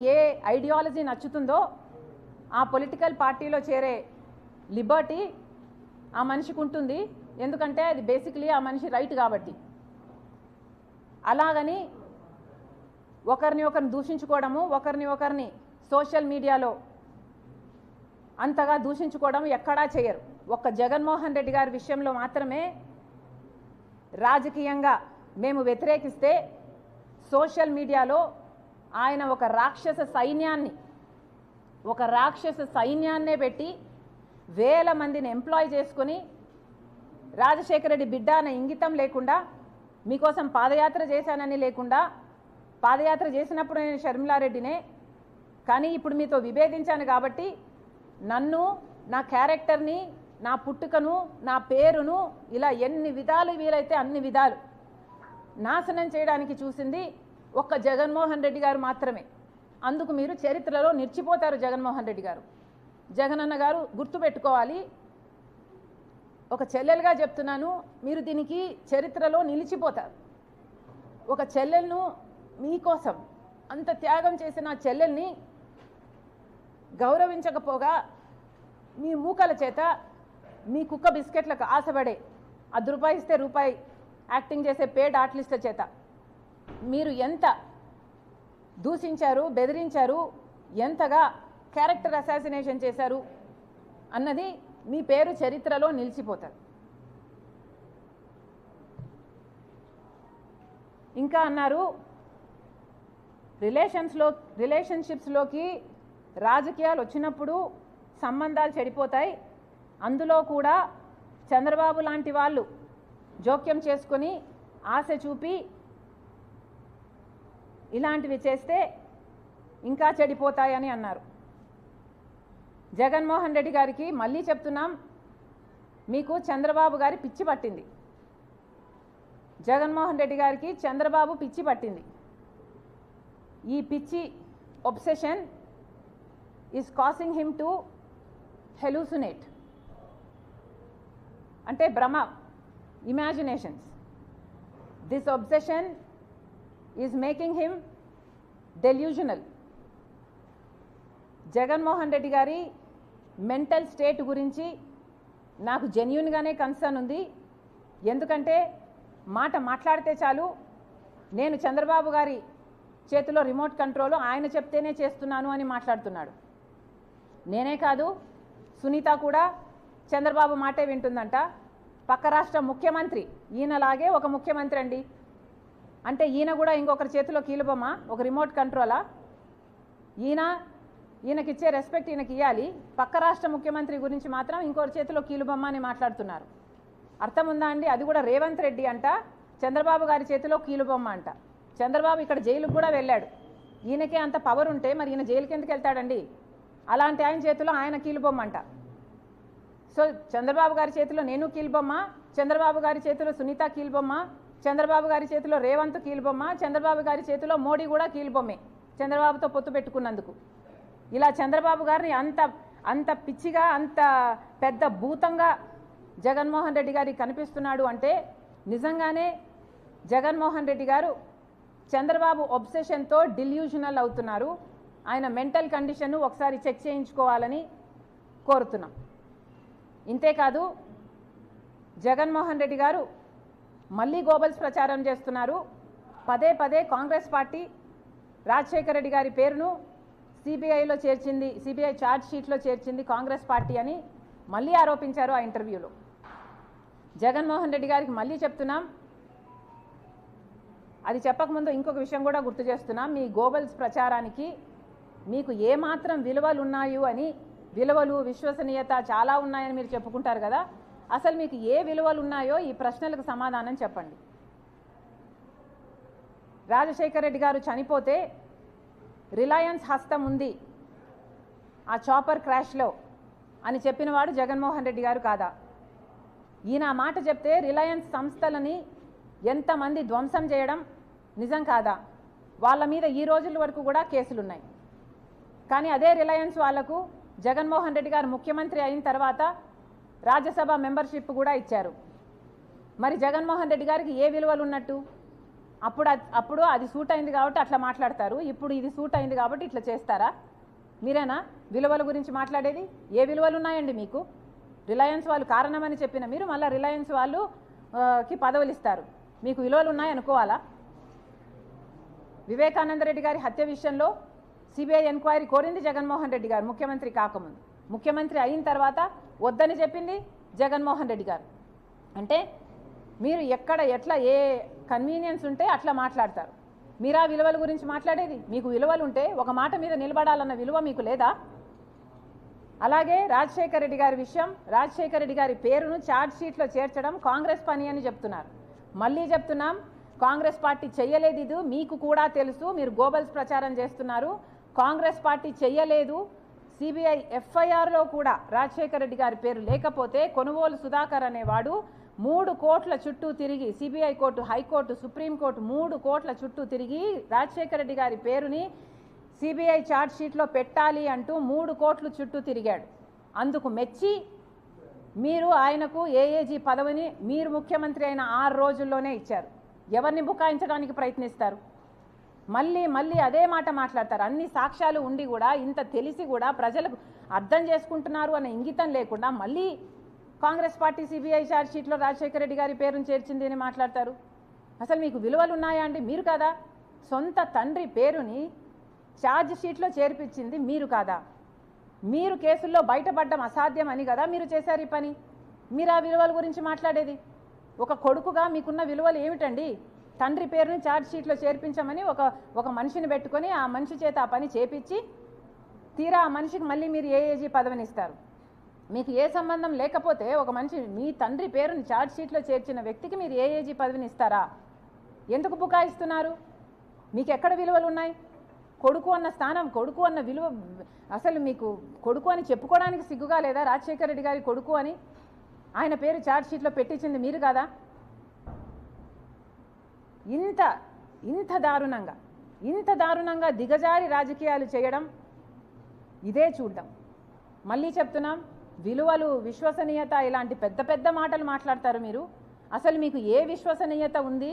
ఏ ideology నచ్చుతుందో ఆ political పార్టీలో చేరే లిబర్టీ ఆ మనిషికి ఉంటుంది. ఎందుకంటే అది బేసికలీ ఆ మనిషి రైట్ కాబట్టి. అలాగని ఒకరిని దూషించుకోవడము, ఒకరిని సోషల్ మీడియాలో అంతగా దూషించుకోవడం ఎక్కడా చేయరు. ఒక్క జగన్మోహన్ రెడ్డి గారి విషయంలో మాత్రమే రాజకీయంగా మేము వ్యతిరేకిస్తే సోషల్ మీడియాలో ఆయన ఒక రాక్షస సైన్యాన్నే పెట్టి వేల మందిని ఎంప్లాయ్ చేసుకొని రాజశేఖర రెడ్డి బిడ్డ అనే ఇంగితం లేకుండా, మీకోసం పాదయాత్ర చేశానని లేకుండా, పాదయాత్ర చేసినప్పుడు నేను షర్మిలారెడ్డినే, కానీ ఇప్పుడు మీతో విభేదించాను కాబట్టి నన్ను, నా క్యారెక్టర్ని, నా పుట్టుకను, నా పేరును ఇలా ఎన్ని విధాలు వీలైతే అన్ని విధాలు నాశనం చేయడానికి చూసింది ఒక్క జగన్మోహన్ రెడ్డి గారు మాత్రమే. అందుకు మీరు చరిత్రలో నిలిచిపోతారు. జగన్మోహన్ రెడ్డి గారు, జగనన్న గారు గుర్తుపెట్టుకోవాలి. ఒక చెల్లెలుగా చెప్తున్నాను, మీరు దీనికి చరిత్రలో నిలిచిపోతారు. ఒక చెల్లెలను మీకోసం అంత త్యాగం చేసిన ఆ చెల్లెల్ని గౌరవించకపోగా మీ మూకల చేత, మీ కుక్క బిస్కెట్లకు ఆశపడే ₹10 ఇస్తే రూపాయి యాక్టింగ్ చేసే పేడ్ ఆర్టిస్టుల చేత మీరు ఎంత దూషించారు, బెదిరించారు, ఎంతగా క్యారెక్టర్ అసాసినేషన్ చేశారు అన్నది మీ పేరు చరిత్రలో నిలిచిపోతారు. ఇంకా అన్నారు రిలేషన్షిప్స్లోకి రాజకీయాలు వచ్చినప్పుడు సంబంధాలు చెడిపోతాయి, అందులో కూడా చంద్రబాబు లాంటి వాళ్ళు జోక్యం చేసుకొని ఆశ చూపి ఇలాంటివి చేస్తే ఇంకా చెడిపోతాయని అన్నారు. జగన్మోహన్ రెడ్డి గారికి మళ్ళీ చెప్తున్నాం, మీకు చంద్రబాబు గారి పిచ్చి పట్టింది. జగన్మోహన్ రెడ్డి గారికి చంద్రబాబు పిచ్చి పట్టింది. ఈ పిచ్చి obsession is causing him to hallucinate, అంటే భ్రమ, imaginations. This obsession is making him delusional. Jaganmohan Reddy గారి మెంటల్ స్టేట్ గురించి నాకు జెన్యూన్గానే కన్సర్న్ ఉంది. ఎందుకంటే మాట మాట్లాడితే చాలు, నేను చంద్రబాబు గారి చేతిలో రిమోట్ కంట్రోల్, ఆయన చెప్తేనే చేస్తున్నాను అని మాట్లాడుతున్నాడు. నేనే కాదు, సునీత కూడా చంద్రబాబు మాటే వింటుందంట. పక్క రాష్ట్ర ముఖ్యమంత్రి ఈయనలాగే ఒక ముఖ్యమంత్రి అండి. అంటే ఈయన కూడా ఇంకొకరి చేతిలో కీలుబొమ్మ, ఒక రిమోట్ కంట్రోలా? ఈయనకిచ్చే రెస్పెక్ట్ ఈయనకి ఇవ్వాలి. పక్క రాష్ట్ర ముఖ్యమంత్రి గురించి మాత్రం ఇంకొకరి చేతిలో కీలుబొమ్మ అని మాట్లాడుతున్నారు. అర్థం ఉందా అండి? అది కూడా రేవంత్ రెడ్డి అంట చంద్రబాబు గారి చేతిలో కీలుబొమ్మ అంట. చంద్రబాబు ఇక్కడ జైలుకు కూడా వెళ్ళాడు. ఈయనకే అంత పవర్ ఉంటే మరి ఈయన జైలుకి ఎందుకు వెళ్తాడండి? అలాంటి ఆయన చేతిలో ఆయన కీలుబొమ్మ అంట. సో చంద్రబాబు గారి చేతిలో నేను కీలుబొమ్మ, చంద్రబాబు గారి చేతిలో సునీత కీలుబొమ్మ, చంద్రబాబు గారి చేతిలో రేవంత్ కీలుబొమ్మ, చంద్రబాబు గారి చేతిలో మోడీ కూడా కీలుబొమ్మే చంద్రబాబుతో పొత్తు పెట్టుకున్నందుకు. ఇలా చంద్రబాబు గారిని అంత పిచ్చిగా, అంత పెద్ద భూతంగా జగన్మోహన్ రెడ్డి గారికి కనిపిస్తున్నాడు అంటే నిజంగానే జగన్మోహన్ రెడ్డి గారు చంద్రబాబు ఒబ్సెషన్తో డిల్యూజనల్ అవుతున్నారు. ఆయన మెంటల్ కండిషన్ను ఒకసారి చెక్ చేయించుకోవాలని కోరుతున్నాం. ఇంతేకాదు, జగన్మోహన్ రెడ్డి గారు మళ్ళీ గోబల్స్ ప్రచారం చేస్తున్నారు. పదే కాంగ్రెస్ పార్టీ రాజశేఖర రెడ్డి గారి పేరును సిబిఐలో చేర్చింది, సిబిఐ ఛార్జ్ షీట్లో చేర్చింది కాంగ్రెస్ పార్టీ అని మళ్ళీ ఆరోపించారు ఆ ఇంటర్వ్యూలో. జగన్మోహన్ రెడ్డి గారికి మళ్ళీ చెప్తున్నాం, అది చెప్పకముందు ఇంకొక విషయం కూడా గుర్తు చేస్తున్నాం. మీ గోబల్స్ ప్రచారానికి మీకు ఏమాత్రం విలువలు ఉన్నాయి అని, విలువలు, విశ్వసనీయత చాలా ఉన్నాయని మీరు చెప్పుకుంటారు కదా, అసలు మీకు ఏ విలువలు ఉన్నాయో ఈ ప్రశ్నలకు సమాధానం చెప్పండి. రాజశేఖర రెడ్డి గారు చనిపోతే రిలయన్స్ హస్తం ఉంది ఆ చాపర్ క్రాష్లో అని చెప్పినవాడు జగన్మోహన్ రెడ్డి గారు కాదా? ఈయన మాట చెప్తే రిలయన్స్ సంస్థలని ఎంతమంది ధ్వంసం చేయడం నిజం కాదా? వాళ్ళ మీద ఈ రోజుల వరకు కూడా కేసులున్నాయి. కానీ అదే రిలయన్స్ వాళ్లకు జగన్మోహన్ రెడ్డి గారు ముఖ్యమంత్రి అయిన తర్వాత రాజ్యసభ మెంబర్షిప్ కూడా ఇచ్చారు. మరి జగన్మోహన్ రెడ్డి గారికి ఏ విలువలు ఉన్నట్టు? అప్పుడు అది సూట్ అయింది కాబట్టి అట్లా మాట్లాడతారు, ఇప్పుడు ఇది సూట్ అయింది కాబట్టి ఇట్లా చేస్తారా? మీరేనా విలువల గురించి మాట్లాడేది? ఏ విలువలు ఉన్నాయండి మీకు? రిలయన్స్ వాళ్ళు కారణమని చెప్పిన మీరు మళ్ళీ రిలయన్స్ వాళ్ళకి పదవులు ఇస్తారు, మీకు విలువలు ఉన్నాయనుకోవాలా? వివేకానంద రెడ్డి గారి హత్య విషయంలో సిబిఐ ఎంక్వైరీ కోరింది జగన్మోహన్ రెడ్డి గారు ముఖ్యమంత్రి కాకముందు. ముఖ్యమంత్రి అయిన తర్వాత వద్దని చెప్పింది జగన్మోహన్ రెడ్డి గారు. అంటే మీరు ఎక్కడ ఎట్లా ఏ కన్వీనియన్స్ ఉంటే అట్లా మాట్లాడతారు. మీరా విలువల గురించి మాట్లాడేది? మీకు విలువలు ఉంటే ఒక మాట మీద నిలబడాలన్న విలువ మీకు లేదా? అలాగే రాజశేఖర రెడ్డి గారి విషయం, రాజశేఖర రెడ్డి గారి పేరును ఛార్జ్ షీట్లో చేర్చడం కాంగ్రెస్ పని అని చెప్తున్నారు. మళ్ళీ చెప్తున్నాం, కాంగ్రెస్ పార్టీ చెయ్యలేదు, ఇది మీకు కూడా తెలుసు. మీరు గోబల్స్ ప్రచారం చేస్తున్నారు. కాంగ్రెస్ పార్టీ చెయ్యలేదు. సిబిఐ ఎఫ్ఐఆర్లో కూడా రాజశేఖర రెడ్డి గారి పేరు లేకపోతే కొనుగోలు సుధాకర్ అనేవాడు 3 కోట్ల చుట్టూ తిరిగి, సిబిఐ కోర్టు, హైకోర్టు, సుప్రీంకోర్టు 3 కోట్ల చుట్టూ తిరిగి రాజశేఖర రెడ్డి గారి పేరుని సిబిఐ ఛార్జ్ షీట్లో పెట్టాలి అంటూ 3 కోట్ల చుట్టూ తిరిగాడు. అందుకు మెచ్చి మీరు ఆయనకు ఏఏజీ పదవిని మీరు ముఖ్యమంత్రి అయిన 6 రోజుల్లోనే ఇచ్చారు. ఎవరిని బుకాయించడానికి ప్రయత్నిస్తారు? మళ్ళీ అదే మాట మాట్లాడతారు. అన్ని సాక్ష్యాలు ఉండి కూడా, ఇంత తెలిసి కూడా ప్రజలకు అర్థం చేసుకుంటున్నారు అనే ఇంగితం లేకుండా మళ్ళీ కాంగ్రెస్ పార్టీ సిబిఐ ఛార్జ్ షీట్లో రాజశేఖర రెడ్డి గారి పేరును చేర్చింది అని మాట్లాడతారు. అసలు మీకు విలువలు ఉన్నాయా అండి? మీరు కాదా? సొంత తండ్రి పేరుని ఛార్జ్ షీట్లో చేర్పించింది మీరు కాదా? మీరు కేసుల్లో బయటపడడం అసాధ్యం అని కదా మీరు చేశారు ఈ పని. మీరు ఆ విలువల గురించి మాట్లాడేది? ఒక కొడుకుగా మీకున్న విలువలు ఏమిటండి? తండ్రి పేరుని ఛార్జ్ షీట్లో చేర్పించమని ఒక మనిషిని పెట్టుకొని ఆ మనిషి చేత ఆ పని చేపించి తీరా ఆ మనిషికి మళ్ళీ మీరు ఏఏజీ పదవిని ఇస్తారు. మీకు ఏ సంబంధం లేకపోతే ఒక మనిషి మీ తండ్రి పేరుని ఛార్జ్ షీట్లో చేర్చిన వ్యక్తికి మీరు ఏఏజీ పదవిని ఇస్తారా? ఎందుకు బుకాయిస్తున్నారు? మీకు ఎక్కడ విలువలు ఉన్నాయి? కొడుకు అన్న స్థానం, కొడుకు అన్న విలువ, అసలు మీకు కొడుకు అని చెప్పుకోవడానికి సిగ్గుగా లేదా? రాజశేఖర రెడ్డి గారి కొడుకు అని ఆయన పేరు ఛార్జ్ షీట్లో పెట్టించింది మీరు కాదా? ఇంత దారుణంగా దిగజారి రాజకీయాలు చేయడం ఇదే చూద్దాం. మళ్ళీ చెప్తున్నాం, విలువలు, విశ్వసనీయత ఇలాంటి పెద్ద పెద్ద మాటలు మాట్లాడతారు మీరు. అసలు మీకు ఏ విశ్వసనీయత ఉంది?